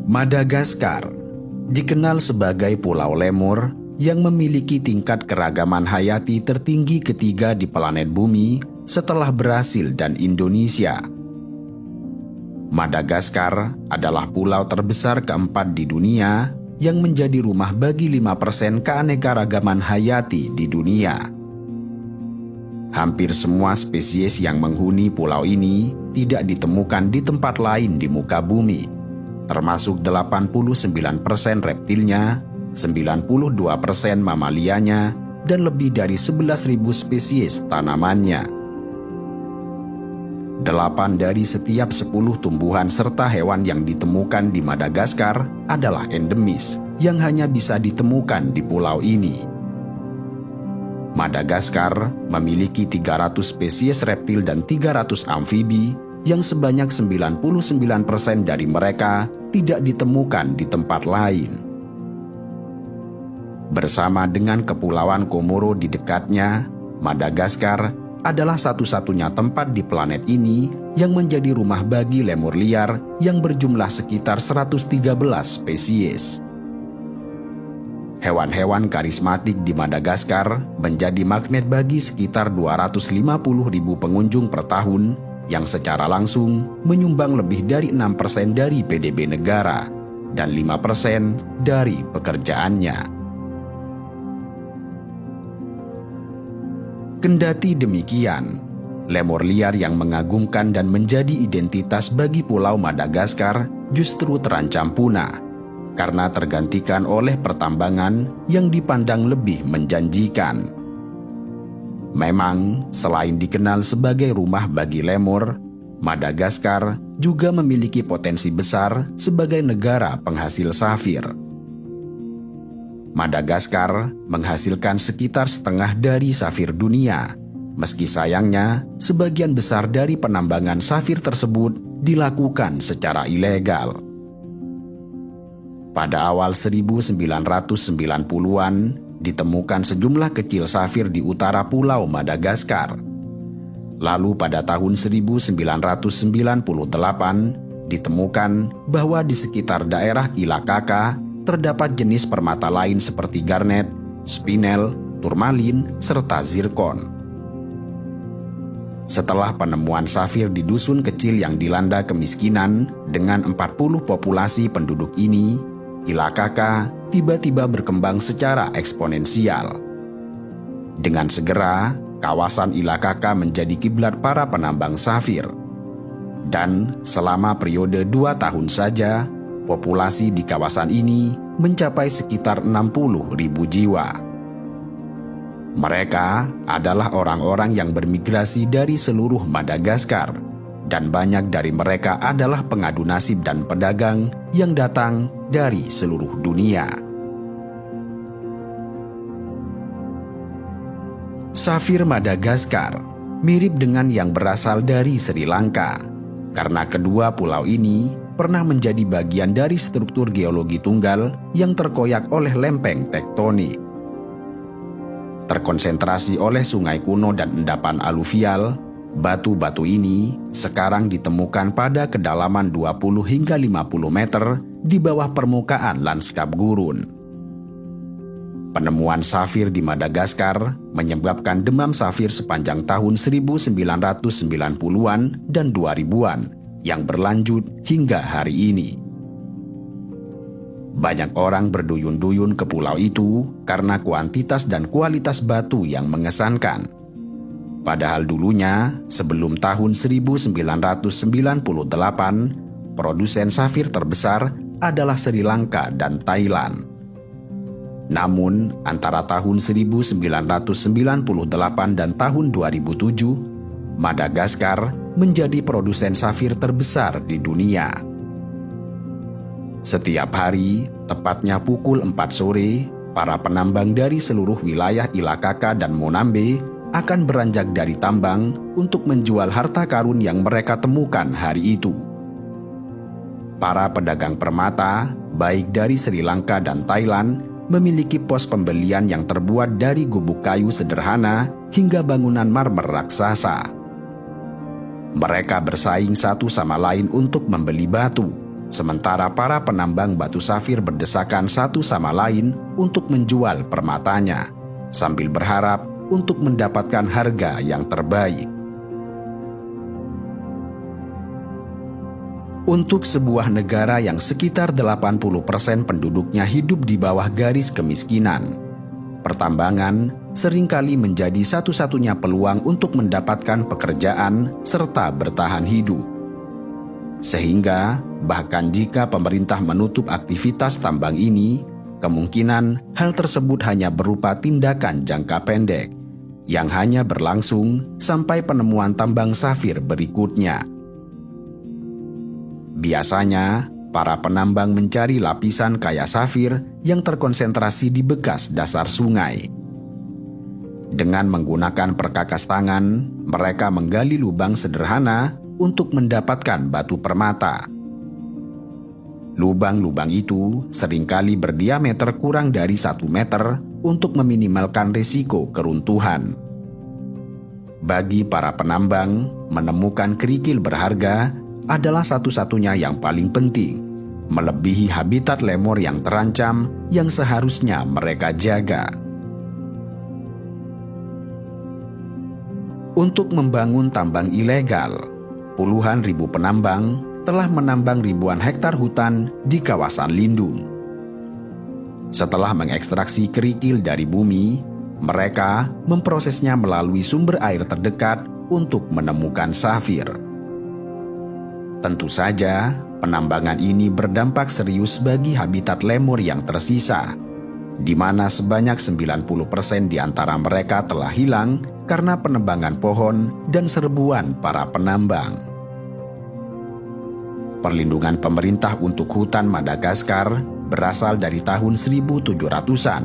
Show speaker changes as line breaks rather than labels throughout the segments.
Madagaskar dikenal sebagai pulau lemur yang memiliki tingkat keragaman hayati tertinggi ketiga di planet bumi setelah Brasil dan Indonesia. Madagaskar adalah pulau terbesar keempat di dunia yang menjadi rumah bagi 5% keanekaragaman hayati di dunia. Hampir semua spesies yang menghuni pulau ini tidak ditemukan di tempat lain di muka bumi, termasuk 89% reptilnya, 92% mamalianya, dan lebih dari 11.000 spesies tanamannya. 8 dari setiap 10 tumbuhan serta hewan yang ditemukan di Madagaskar adalah endemis yang hanya bisa ditemukan di pulau ini. Madagaskar memiliki 300 spesies reptil dan 300 amfibi yang sebanyak 99% dari mereka tidak ditemukan di tempat lain. Bersama dengan Kepulauan Komoro di dekatnya, Madagaskar adalah satu-satunya tempat di planet ini yang menjadi rumah bagi lemur liar yang berjumlah sekitar 113 spesies. Hewan-hewan karismatik di Madagaskar menjadi magnet bagi sekitar 250.000 pengunjung per tahun yang secara langsung menyumbang lebih dari 6% dari PDB negara dan 5% dari pekerjaannya. Kendati demikian, lemur liar yang mengagumkan dan menjadi identitas bagi Pulau Madagaskar justru terancam punah karena tergantikan oleh pertambangan yang dipandang lebih menjanjikan. Memang, selain dikenal sebagai rumah bagi lemur, Madagaskar juga memiliki potensi besar sebagai negara penghasil safir. Madagaskar menghasilkan sekitar setengah dari safir dunia, meski sayangnya sebagian besar dari penambangan safir tersebut dilakukan secara ilegal. Pada awal 1990-an, ditemukan sejumlah kecil safir di utara pulau Madagaskar. Lalu pada tahun 1998, ditemukan bahwa di sekitar daerah Ilakaka terdapat jenis permata lain seperti garnet, spinel, turmalin, serta zirkon. Setelah penemuan safir di dusun kecil yang dilanda kemiskinan dengan 40 populasi penduduk ini, Ilakaka tiba-tiba berkembang secara eksponensial. Dengan segera, kawasan Ilakaka menjadi kiblat para penambang safir. Dan selama periode 2 tahun saja, populasi di kawasan ini mencapai sekitar 60.000 jiwa. Mereka adalah orang-orang yang bermigrasi dari seluruh Madagaskar, dan banyak dari mereka adalah pengadu nasib dan pedagang yang datang dari seluruh dunia. Safir Madagaskar mirip dengan yang berasal dari Sri Lanka, karena kedua pulau ini pernah menjadi bagian dari struktur geologi tunggal yang terkoyak oleh lempeng tektonik. Terkonsentrasi oleh sungai kuno dan endapan aluvial, batu-batu ini sekarang ditemukan pada kedalaman 20 hingga 50 meter di bawah permukaan lanskap gurun. Penemuan safir di Madagaskar menyebabkan demam safir sepanjang tahun 1990-an dan 2000-an yang berlanjut hingga hari ini. Banyak orang berduyun-duyun ke pulau itu karena kuantitas dan kualitas batu yang mengesankan. Padahal dulunya, sebelum tahun 1998, produsen safir terbesar adalah Sri Lanka dan Thailand. Namun, antara tahun 1998 dan tahun 2007, Madagaskar menjadi produsen safir terbesar di dunia. Setiap hari, tepatnya pukul 4 sore, para penambang dari seluruh wilayah Ilakaka dan Monambe akan beranjak dari tambang untuk menjual harta karun yang mereka temukan hari itu. Para pedagang permata, baik dari Sri Lanka dan Thailand, memiliki pos pembelian yang terbuat dari gubuk kayu sederhana hingga bangunan marmer raksasa. Mereka bersaing satu sama lain untuk membeli batu, sementara para penambang batu safir berdesakan satu sama lain untuk menjual permatanya, sambil berharap untuk mendapatkan harga yang terbaik. Untuk sebuah negara yang sekitar 80% penduduknya hidup di bawah garis kemiskinan, pertambangan seringkali menjadi satu-satunya peluang untuk mendapatkan pekerjaan serta bertahan hidup. Sehingga, bahkan jika pemerintah menutup aktivitas tambang ini, kemungkinan hal tersebut hanya berupa tindakan jangka pendek, yang hanya berlangsung sampai penemuan tambang safir berikutnya. Biasanya, para penambang mencari lapisan kaya safir yang terkonsentrasi di bekas dasar sungai. Dengan menggunakan perkakas tangan, mereka menggali lubang sederhana untuk mendapatkan batu permata. Lubang-lubang itu seringkali berdiameter kurang dari 1 meter untuk meminimalkan risiko keruntuhan. Bagi para penambang, menemukan kerikil berharga adalah satu-satunya yang paling penting, melebihi habitat lemur yang terancam yang seharusnya mereka jaga. Untuk membangun tambang ilegal, puluhan ribu penambang telah menambang ribuan hektar hutan di kawasan lindung. Setelah mengekstraksi kerikil dari bumi, mereka memprosesnya melalui sumber air terdekat untuk menemukan safir. Tentu saja, penambangan ini berdampak serius bagi habitat lemur yang tersisa, di mana sebanyak 90% di antara mereka telah hilang karena penebangan pohon dan serbuan para penambang. Perlindungan pemerintah untuk hutan Madagaskar berasal dari tahun 1700-an,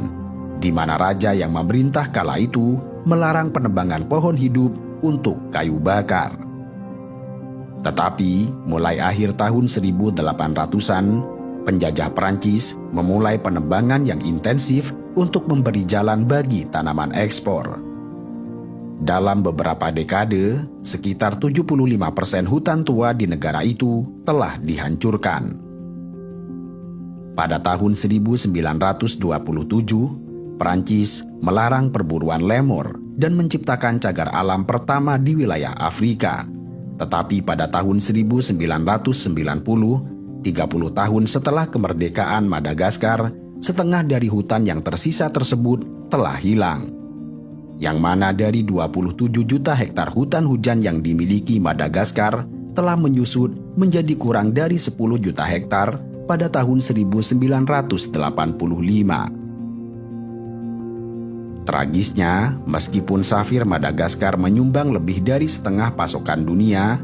di mana raja yang memerintah kala itu melarang penebangan pohon hidup untuk kayu bakar. Tetapi mulai akhir tahun 1800-an, penjajah Prancis memulai penebangan yang intensif untuk memberi jalan bagi tanaman ekspor. Dalam beberapa dekade, sekitar 75% hutan tua di negara itu telah dihancurkan. Pada tahun 1927, Prancis melarang perburuan lemur dan menciptakan cagar alam pertama di wilayah Afrika. Tetapi pada tahun 1990, 30 tahun setelah kemerdekaan Madagaskar, setengah dari hutan yang tersisa tersebut telah hilang. Yang mana dari 27 juta hektar hutan hujan yang dimiliki Madagaskar telah menyusut menjadi kurang dari 10 juta hektar pada tahun 1985. Tragisnya, meskipun safir Madagaskar menyumbang lebih dari setengah pasokan dunia,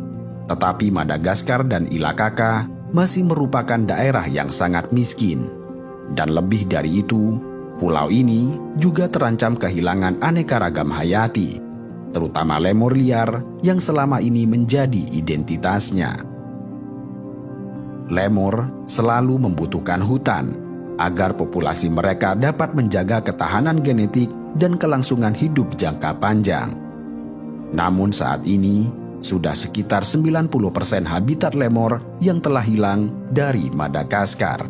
tetapi Madagaskar dan Ilakaka masih merupakan daerah yang sangat miskin. Dan lebih dari itu, pulau ini juga terancam kehilangan aneka ragam hayati, terutama lemur liar yang selama ini menjadi identitasnya. Lemur selalu membutuhkan hutan agar populasi mereka dapat menjaga ketahanan genetik dan kelangsungan hidup jangka panjang. Namun saat ini, sudah sekitar 90% habitat lemur yang telah hilang dari Madagaskar.